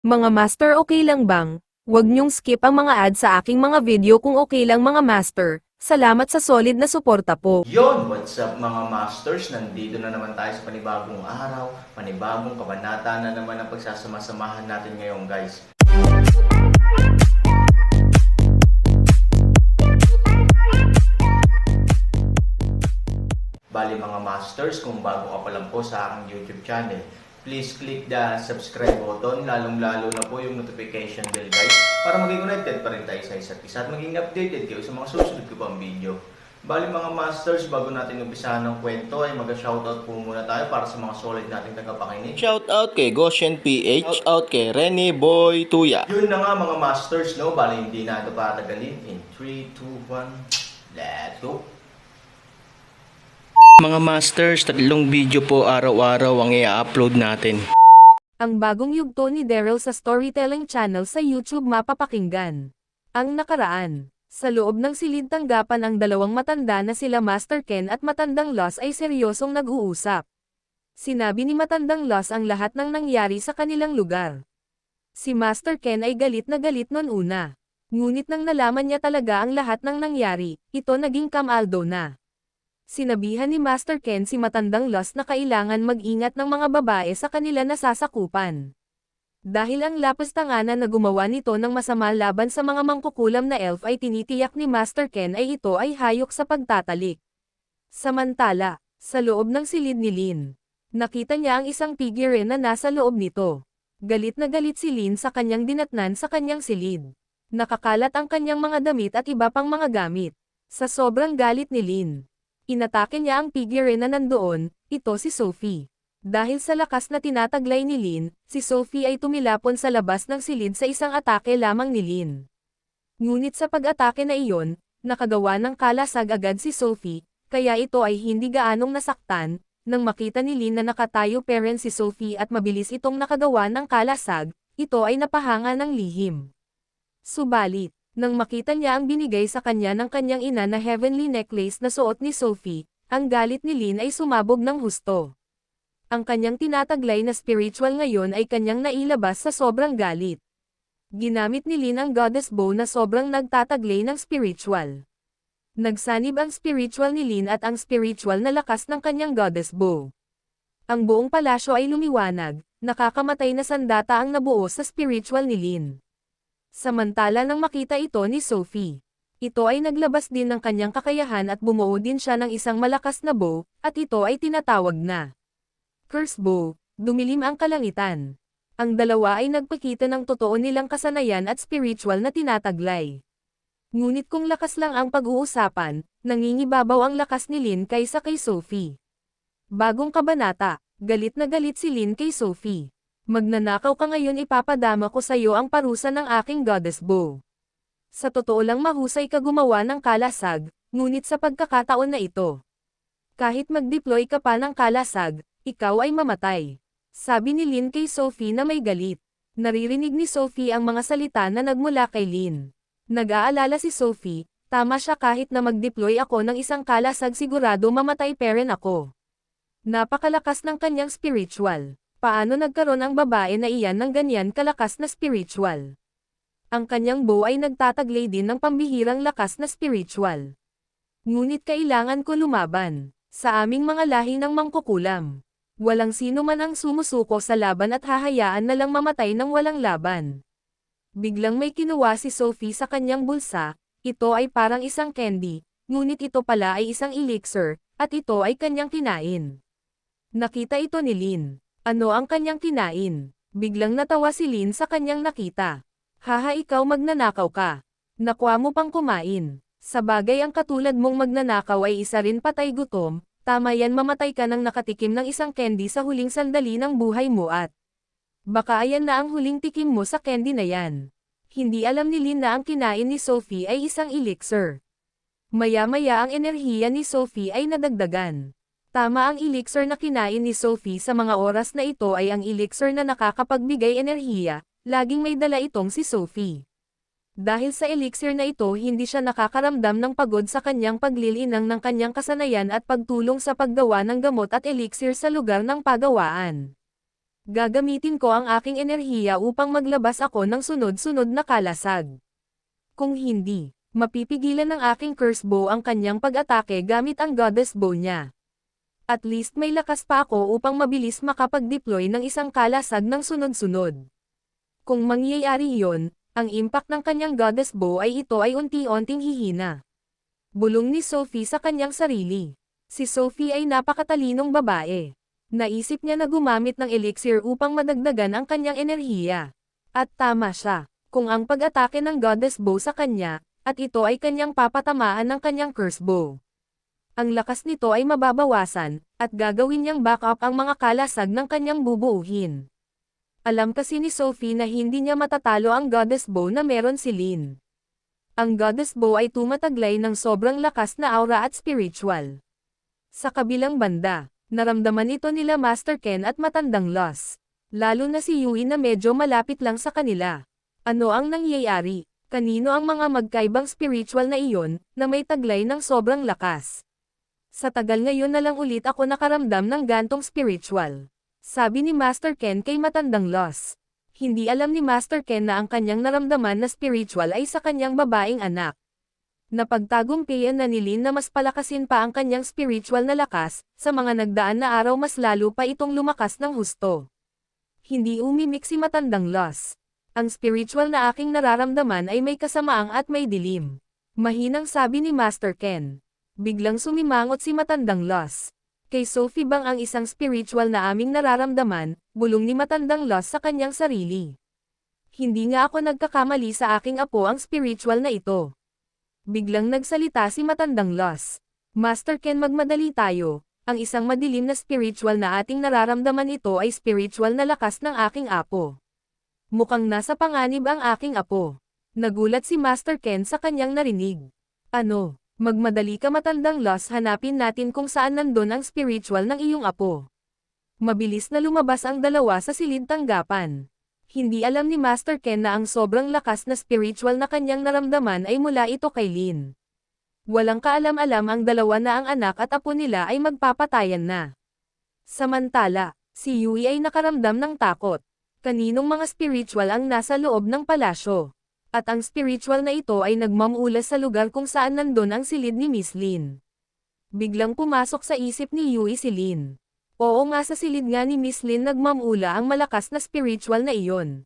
Mga master, okay lang bang? Huwag niyong skip ang mga ads sa aking mga video kung okay lang mga master. Salamat sa solid na suporta po. Yon, what's up mga masters? Nandito na naman tayo sa panibagong araw, panibagong kabanata na naman ang pagsasama-samahan natin ngayon guys. Bali mga masters, kung bago ka pa lang po sa aking YouTube channel, please click the subscribe button, lalong-lalo na po yung notification bell guys, para maging connected pa rin tayo sa isa't isa at maging updated kayo sa mga susunod ko pang video. Bali mga masters, bago natin umpisahan ng kwento ay mag-shoutout po muna tayo para sa mga solid nating tagapakinig. Shoutout kay Goshen PH, shoutout kay Rene Boy Tuya. Yun na nga mga masters, no? Bali hindi na ito patagalin. In 3, 2, 1, let's go! Mga masters, 3 video po araw-araw ang i-upload natin. Ang bagong yugto ni Daryl sa storytelling channel sa YouTube mapapakinggan. Ang nakaraan. Sa loob ng silid tanggapan ang dalawang matanda na sila Master Ken at Matandang Loss ay seryosong nag-uusap. Sinabi ni Matandang Loss ang lahat ng nangyari sa kanilang lugar. Si Master Ken ay galit na galit noon una. Ngunit nang nalaman niya talaga ang lahat ng nangyari, ito naging kamaldo na. Sinabihan ni Master Ken si Matandang Loss na kailangan mag-ingat ng mga babae sa kanila nasasakupan. Dahil ang lapastanganan na gumawa nito ng masama laban sa mga mangkukulam na elf ay tinitiyak ni Master Ken ay ito ay hayok sa pagtatalik. Samantala, sa loob ng silid ni Lin, nakita niya ang isang figurine na nasa loob nito. Galit na galit si Lin sa kanyang dinatnan sa kanyang silid. Nakakalat ang kanyang mga damit at iba pang mga gamit. Sa sobrang galit ni Lin, inatake niya ang figurine na nandoon, ito si Sophie. Dahil sa lakas na tinataglay ni Lin, si Sophie ay tumilapon sa labas ng silid sa isang atake lamang ni Lin. Ngunit sa pag-atake na iyon, nakagawa ng kalasag agad si Sophie, kaya ito ay hindi gaanong nasaktan. Nang makita ni Lin na nakatayo pa rin si Sophie at mabilis itong nakagawa ng kalasag, ito ay napahanga ng lihim. Subalit, nang makita niya ang binigay sa kanya ng kanyang ina na heavenly necklace na suot ni Sophie, ang galit ni Lin ay sumabog ng husto. Ang kanyang tinataglay na spiritual ngayon ay kanyang nailabas sa sobrang galit. Ginamit ni Lin ang goddess bow na sobrang nagtataglay ng spiritual. Nagsanib ang spiritual ni Lin at ang spiritual na lakas ng kanyang goddess bow. Ang buong palasyo ay lumiwanag, nakakamatay na sandata ang nabuo sa spiritual ni Lin. Samantala nang makita ito ni Sophie, ito ay naglabas din ng kanyang kakayahan at bumuo din siya ng isang malakas na bow, at ito ay tinatawag na Curse Bow. Dumilim ang kalangitan. Ang dalawa ay nagpakita ng totoo nilang kasanayan at spiritual na tinataglay. Ngunit kung lakas lang ang pag-uusapan, nangingibabaw ang lakas ni Lin kaysa kay Sophie. Bagong kabanata, galit na galit si Lin kay Sophie. Magnanakaw ka ngayon, ipapadama ko sa iyo ang parusa ng aking goddess bow. Sa totoo lang mahusay ka gumawa ng kalasag, ngunit sa pagkakataon na ito, kahit mag-deploy ka pa ng kalasag, ikaw ay mamatay. Sabi ni Lin kay Sophie na may galit. Naririnig ni Sophie ang mga salita na nagmula kay Lin. Nag-aalala si Sophie, tama siya, kahit na mag-deploy ako ng isang kalasag sigurado mamatay pa rin ako. Napakalakas ng kanyang spiritual. Paano nagkaroon ang babae na iyan ng ganyan kalakas na spiritual? Ang kanyang bow ay nagtataglay din ng pambihirang lakas na spiritual. Ngunit kailangan ko lumaban sa aming mga lahi ng mangkukulam. Walang sino man ang sumusuko sa laban at hahayaan na lang mamatay ng walang laban. Biglang may kinuha si Sophie sa kanyang bulsa, ito ay parang isang candy, ngunit ito pala ay isang elixir, at ito ay kanyang kinain. Nakita ito ni Lin. Ano ang kanyang kinain? Biglang natawa si Lin sa kanyang nakita. Haha, ikaw magnanakaw ka. Nakuha mo pang kumain. Sa bagay ang katulad mong magnanakaw ay isa rin patay gutom. Tama yan, mamatay ka nang nakatikim ng isang candy sa huling sandali ng buhay mo at baka ayan na ang huling tikim mo sa candy na yan. Hindi alam ni Lin na ang kinain ni Sophie ay isang elixir. Maya-maya ang enerhiya ni Sophie ay nadagdagan. Tama, ang elixir na kinain ni Sophie sa mga oras na ito ay ang elixir na nakakapagbigay enerhiya, laging may dala itong si Sophie. Dahil sa elixir na ito, hindi siya nakakaramdam ng pagod sa kanyang paglilinang ng kanyang kasanayan at pagtulong sa paggawa ng gamot at elixir sa lugar ng pagawaan. Gagamitin ko ang aking enerhiya upang maglabas ako ng sunod-sunod na kalasag. Kung hindi, mapipigilan ng aking curse bow ang kanyang pag-atake gamit ang goddess bow niya. At least may lakas pa ako upang mabilis makapag-deploy ng isang kalasag ng sunod-sunod. Kung mangyayari iyon, ang impact ng kanyang goddess bow ay ito ay unti-unting hihina. Bulong ni Sophie sa kanyang sarili. Si Sophie ay napakatalinong babae. Naisip niya na gumamit ng elixir upang madagdagan ang kanyang enerhiya. At tama siya, kung ang pag-atake ng goddess bow sa kanya, at ito ay kanyang papatamaan ng kanyang curse bow. Ang lakas nito ay mababawasan, at gagawin niyang backup ang mga kalasag ng kanyang bubuuhin. Alam kasi ni Sophie na hindi niya matatalo ang goddess bow na meron si Lin. Ang goddess bow ay tumataglay ng sobrang lakas na aura at spiritual. Sa kabilang banda, naramdaman ito nila Master Ken at matandang Loss. Lalo na si Yui na medyo malapit lang sa kanila. Ano ang nangyayari? Kanino ang mga magkaibang spiritual na iyon, na may taglay ng sobrang lakas? Sa tagal ngayon na lang ulit ako nakaramdam ng gantong spiritual. Sabi ni Master Ken kay matandang Loss. Hindi alam ni Master Ken na ang kanyang naramdaman na spiritual ay sa kanyang babaeng anak. Napagtagumpayan na ni Lin na mas palakasin pa ang kanyang spiritual na lakas, sa mga nagdaan na araw mas lalo pa itong lumakas ng husto. Hindi umimik si matandang Loss. Ang spiritual na aking nararamdaman ay may kasamaang at may dilim. Mahinang sabi ni Master Ken. Biglang sumimangot si matandang Loss. Kay Sophie bang ang isang spiritual na aming nararamdaman, bulong ni matandang Loss sa kanyang sarili. Hindi nga ako nagkakamali sa aking apo ang spiritual na ito. Biglang nagsalita si matandang Loss. Master Ken, magmadali tayo. Ang isang madilim na spiritual na ating nararamdaman ito ay spiritual na lakas ng aking apo. Mukhang nasa panganib ang aking apo. Nagulat si Master Ken sa kanyang narinig. Ano? Magmadali ka matandang Loss, hanapin natin kung saan nandun ang spiritual ng iyong apo. Mabilis na lumabas ang dalawa sa silid tanggapan. Hindi alam ni Master Ken na ang sobrang lakas na spiritual na kanyang naramdaman ay mula ito kay Lin. Walang kaalam-alam ang dalawa na ang anak at apo nila ay magpapatayan na. Samantala, si Yui ay nakaramdam ng takot. Kaninong mga spiritual ang nasa loob ng palasyo? At ang spiritual na ito ay nagmamulas sa lugar kung saan nandun ang silid ni Miss Lin. Biglang pumasok sa isip ni Yui si Lin. Oo nga, sa silid nga ni Miss Lin nagmamula ang malakas na spiritual na iyon.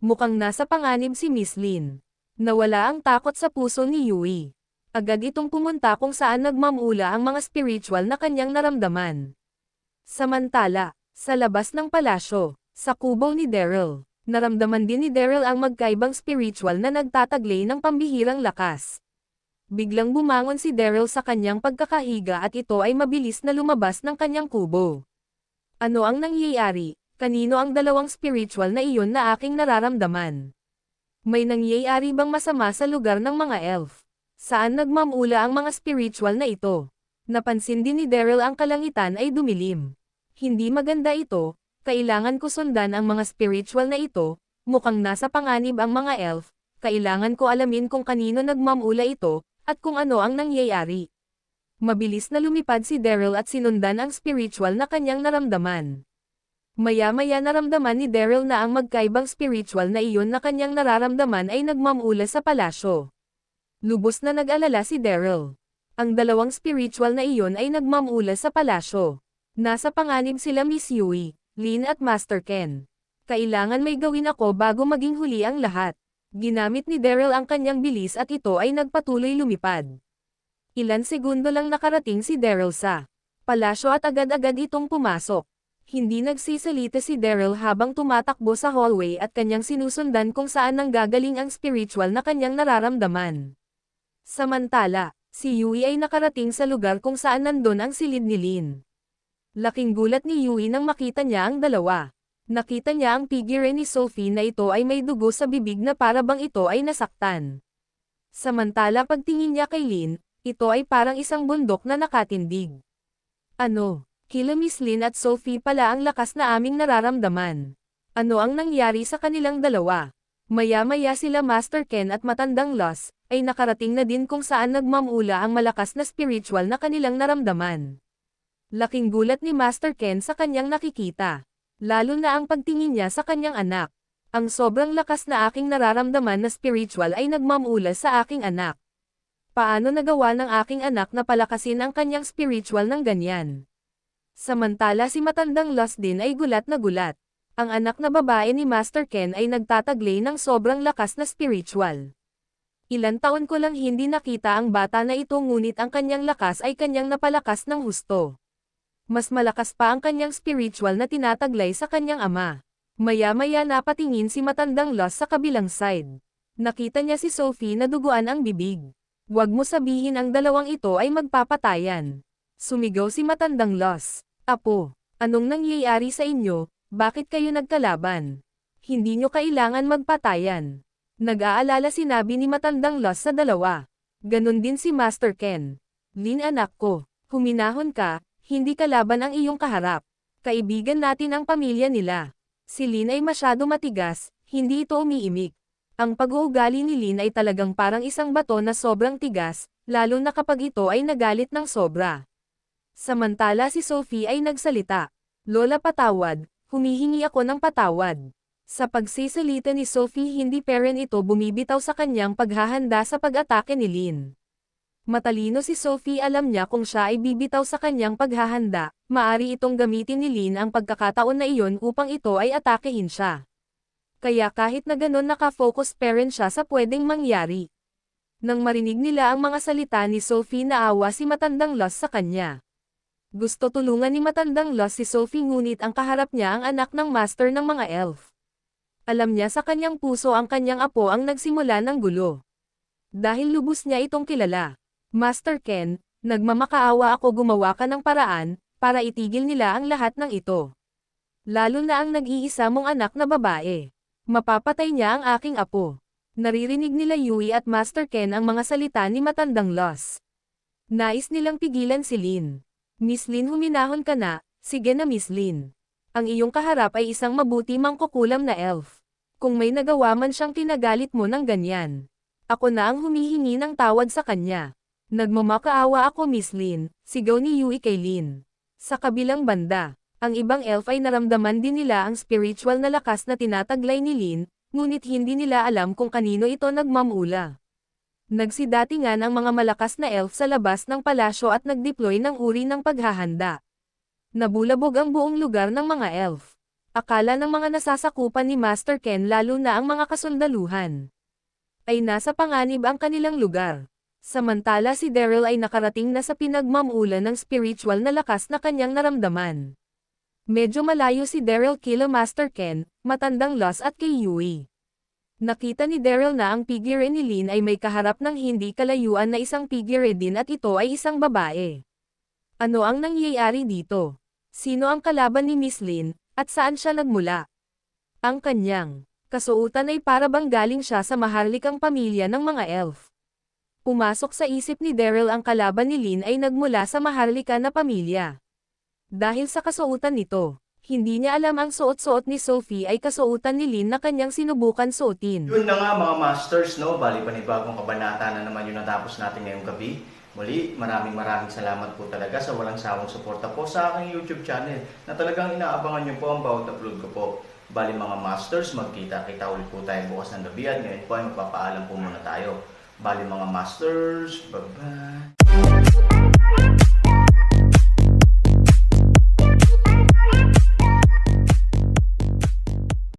Mukhang nasa panganib si Miss Lin. Nawala ang takot sa puso ni Yui. Agad itong pumunta kung saan nagmamula ang mga spiritual na kanyang naramdaman. Samantala, sa labas ng palasyo, sa kubo ni Daryl, naramdaman din ni Daryl ang magkaibang spiritual na nagtataglay ng pambihirang lakas. Biglang bumangon si Daryl sa kanyang pagkakahiga at ito ay mabilis na lumabas ng kanyang kubo. Ano ang nangyayari? Kanino ang dalawang spiritual na iyon na aking nararamdaman? May nangyayari bang masama sa lugar ng mga elf? Saan nagmamula ang mga spiritual na ito? Napansin din ni Daryl ang kalangitan ay dumilim. Hindi maganda ito, kailangan ko sundan ang mga spiritual na ito, mukhang nasa panganib ang mga elf, kailangan ko alamin kung kanino nagmamula ito, at kung ano ang nangyayari. Mabilis na lumipad si Daryl at sinundan ang spiritual na kanyang naramdaman. Maya-maya naramdaman ni Daryl na ang magkaibang spiritual na iyon na kanyang nararamdaman ay nagmamula sa palasyo. Lubos na nag-alala si Daryl. Ang dalawang spiritual na iyon ay nagmamula sa palasyo. Nasa panganib sila Miss Yui, Lin at Master Ken. Kailangan may gawin ako bago maging huli ang lahat. Ginamit ni Daryl ang kanyang bilis at ito ay nagpatuloy lumipad. Ilan segundo lang nakarating si Daryl sa palasyo at agad-agad itong pumasok. Hindi nagsisalita si Daryl habang tumatakbo sa hallway at kanyang sinusundan kung saan nanggagaling ang spiritual na kanyang nararamdaman. Samantala, si Yui ay nakarating sa lugar kung saan nandun ang silid ni Lin. Laking gulat ni Yui nang makita niya ang dalawa. Nakita niya ang figure ni Sophie na ito ay may dugo sa bibig na para bang ito ay nasaktan. Samantala pagtingin niya kay Lin, ito ay parang isang bundok na nakatindig. Ano? Kila Miss Lin at Sophie pala ang lakas na aming nararamdaman. Ano ang nangyari sa kanilang dalawa? Maya-maya sila Master Ken at matandang Loss, ay nakarating na din kung saan nagmamula ang malakas na spiritual na kanilang naramdaman. Laking gulat ni Master Ken sa kanyang nakikita. Lalo na ang pagtingin niya sa kanyang anak. Ang sobrang lakas na aking nararamdaman na spiritual ay nagmamula sa aking anak. Paano nagawa ng aking anak na palakasin ang kanyang spiritual ng ganyan? Samantala si matandang Lost din ay gulat na gulat. Ang anak na babae ni Master Ken ay nagtataglay ng sobrang lakas na spiritual. Ilan taon ko lang hindi nakita ang bata na ito ngunit ang kanyang lakas ay kanyang napalakas ng husto. Mas malakas pa ang kanyang spiritual na tinataglay sa kanyang ama. Maya-maya napatingin si matandang Lost sa kabilang side. Nakita niya si Sophie na duguan ang bibig. Huwag mo sabihin ang dalawang ito ay magpapatayan. Sumigaw si matandang Lost. Apo, anong nangyayari sa inyo? Bakit kayo nagkalaban? Hindi nyo kailangan magpatayan. Nag-aalala sinabi ni matandang Lost sa dalawa. Ganon din si Master Ken. Lin anak ko, huminahon ka, hindi kalaban ang iyong kaharap. Kaibigan natin ang pamilya nila. Si Lin ay masyado matigas, hindi ito umiimik. Ang pag-uugali ni Lin ay talagang parang isang bato na sobrang tigas, lalo na kapag ito ay nagalit ng sobra. Samantala si Sophie ay nagsalita. Lola patawad. Humihingi ako ng patawad. Sa pagsisalita ni Sophie hindi parent ito bumibitaw sa kanyang paghahanda sa pag-atake ni Lin. Matalino si Sophie alam niya kung siya ay bibitaw sa kanyang paghahanda, maari itong gamitin ni Lin ang pagkakataon na iyon upang ito ay atakehin siya. Kaya kahit na ganon nakafocus parent siya sa pwedeng mangyari. Nang marinig nila ang mga salita ni Sophie naawa si matandang Lost sa kanya. Gusto tulungan ni matandang Lost si Sophie ngunit ang kaharap niya ang anak ng master ng mga elf. Alam niya sa kanyang puso ang kanyang apo ang nagsimula ng gulo. Dahil lubos niya itong kilala. Master Ken, nagmamakaawa ako gumawa ka ng paraan, para itigil nila ang lahat ng ito. Lalo na ang nag-iisa mong anak na babae. Mapapatay niya ang aking apo. Naririnig nila Yui at Master Ken ang mga salita ni matandang Lost. Nais nilang pigilan si Lin. Miss Lin huminahon ka na, sige na Miss Lin. Ang iyong kaharap ay isang mabuti mangkukulam na elf. Kung may nagawa man siyang tinagalit mo ng ganyan. Ako na ang humihingi ng tawad sa kanya. Nagmamakaawa ako Miss Lin, sigaw ni Yui kay Lin. Sa kabilang banda, ang ibang elf ay naramdaman din nila ang spiritual na lakas na tinataglay ni Lin, ngunit hindi nila alam kung kanino ito nagmamula. Nagsidatingan ang mga malakas na elf sa labas ng palasyo at nagdeploy ng uri ng paghahanda. Nabulabog ang buong lugar ng mga elf. Akala ng mga nasasakupan ni Master Ken lalo na ang mga kasundaluhan ay nasa panganib ang kanilang lugar. Samantala si Daryl ay nakarating na sa pinagmamula ng spiritual na lakas na kanyang naramdaman. Medyo malayo si Daryl kila Master Ken, matandang Lost at kay Yui. Nakita ni Daryl na ang figure ni Lin ay may kaharap ng hindi kalayuan na isang figure din at ito ay isang babae. Ano ang nangyayari dito? Sino ang kalaban ni Miss Lin, at saan siya nagmula? Ang kanyang kasuotan ay para bang galing siya sa maharlikang pamilya ng mga elf. Pumasok sa isip ni Daryl ang kalaban ni Lin ay nagmula sa maharlika na pamilya. Dahil sa kasuotan nito, hindi niya alam ang suot-suot ni Sophie ay kasuotan ni Lin na kanyang sinubukan suotin. Yun na nga mga masters, no? Bali panibagong kabanata na naman yung natapos natin ngayong gabi. Muli, maraming salamat po talaga sa walang sawang suporta po sa aking YouTube channel na talagang inaabangan nyo po ang bawat upload ko po. Bali mga masters, magkita-kita ulit po tayo bukas ng gabi at ngayon po ay magpapaalam po muna tayo. Bali mga masters, bye-bye!